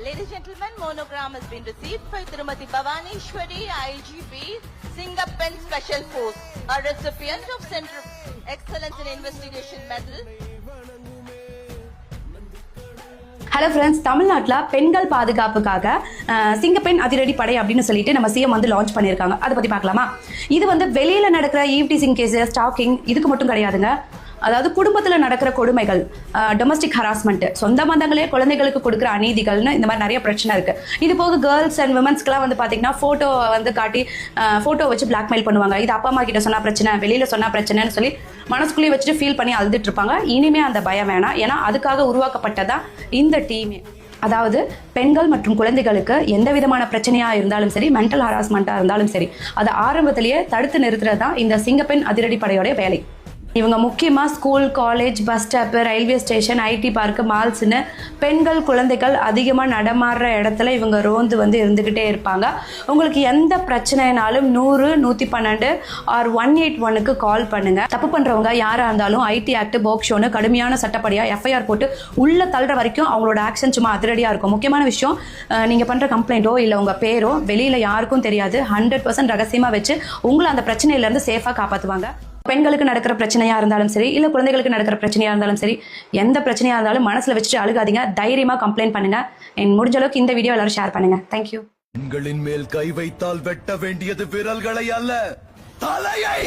Ladies and gentlemen, monogram has been received for Tirumati Bhavaneshwari, IGP, Singapen Special Force, a recipient of Center of Excellence in Investigation Medal. Hello friends, தமிழ்நாட்டில் பெண்கள் பாதுகாப்புக்காக சிங்கப்பெண் அதிரடி படை அப்படின்னு சொல்லிட்டு நம்ம CM வந்து லான்ச் பண்ணியிருக்காங்க. அதை பற்றி பார்க்கலாமா? இது வந்து வெளியில் நடக்கிற ஈவ்டீசிங் கேஸு, ஸ்டாக்கிங் இதுக்கு மட்டும் கிடையாதுங்க. அதாவது குடும்பத்தில் நடக்கிற கொடுமைகள், டொமஸ்டிக் ஹராஸ்மெண்ட், சொந்த பந்தங்களே குழந்தைகளுக்கு கொடுக்குற அநீதிகள்னு இந்த மாதிரி நிறைய பிரச்சனை இருக்கு. இது போக கேர்ள்ஸ் அண்ட் விமன்ஸ்க்குலாம் வந்து பார்த்தீங்கன்னா ஃபோட்டோ வந்து காட்டி ஃபோட்டோ வச்சு பிளாக்மெயில் பண்ணுவாங்க. இது அப்பா அம்மா கிட்ட சொன்னா பிரச்சனை, வெளியில் சொன்னா பிரச்சனைன்னு சொல்லி மனசுக்குள்ளேயே வச்சுட்டு ஃபீல் பண்ணி அழுதுட்டு இருப்பாங்க. இனிமே அந்த பயம் வேணாம். ஏன்னா அதுக்காக உருவாக்கப்பட்டதான் இந்த டீமே. அதாவது பெண்கள் மற்றும் குழந்தைகளுக்கு எந்த விதமான பிரச்சனையாக இருந்தாலும் சரி, மென்டல் ஹராஸ்மெண்ட்டாக இருந்தாலும் சரி, அதை ஆரம்பத்திலேயே தடுத்து நிறுத்துறது தான் இந்த சிங்கப்பெண் அதிரடி படையோடைய வேலை. இவங்க முக்கியமாக school, college, bus stop, railway station, IT park, மால்ஸ்னு பெண்கள் குழந்தைகள் அதிகமாக நடமாடுற இடத்துல இவங்க ரோந்து வந்து இருந்துக்கிட்டே இருப்பாங்க. உங்களுக்கு எந்த பிரச்சனைனாலும் 100 112 ஆர் 181க்கு கால் பண்ணுங்கள். தப்பு பண்ணுறவங்க யாராக இருந்தாலும் ஐடி ஆக்ட், போக்ஷோன்னு கடுமையான சட்டப்படியாக எஃப்ஐஆர் போட்டு உள்ளே தள்ளுற வரைக்கும் அவங்களோட ஆக்ஷன் சும்மா அதிரடியாக இருக்கும். முக்கியமான விஷயம், நீங்கள் பண்ணுற கம்ப்ளைண்ட்டோ இல்லை உங்கள் பேரோ வெளியில் யாருக்கும் தெரியாது. 100% ரகசியமாக வச்சு உங்களை அந்த பிரச்சனையிலேருந்து சேஃபாக காப்பாற்றுவாங்க. பெண்களுக்கு நடக்கிற பிரச்சனையா இருந்தாலும் சரி, இல்ல குழந்தைகளுக்கு நடக்கிற பிரச்சனையா இருந்தாலும் சரி, எந்த பிரச்சனையா இருந்தாலும் மனசுல வச்சுட்டு அழுகாதீங்க. தைரியமா கம்ப்ளைண்ட் பண்ணுங்க. முடிஞ்ச அளவுக்கு இந்த வீடியோ எல்லாரும் ஷேர் பண்ணுங்க. தேங்க்யூ. பெண்களின் மேல் கை வைத்தால் வெட்ட வேண்டியது விரல்களை அல்ல, தலையை.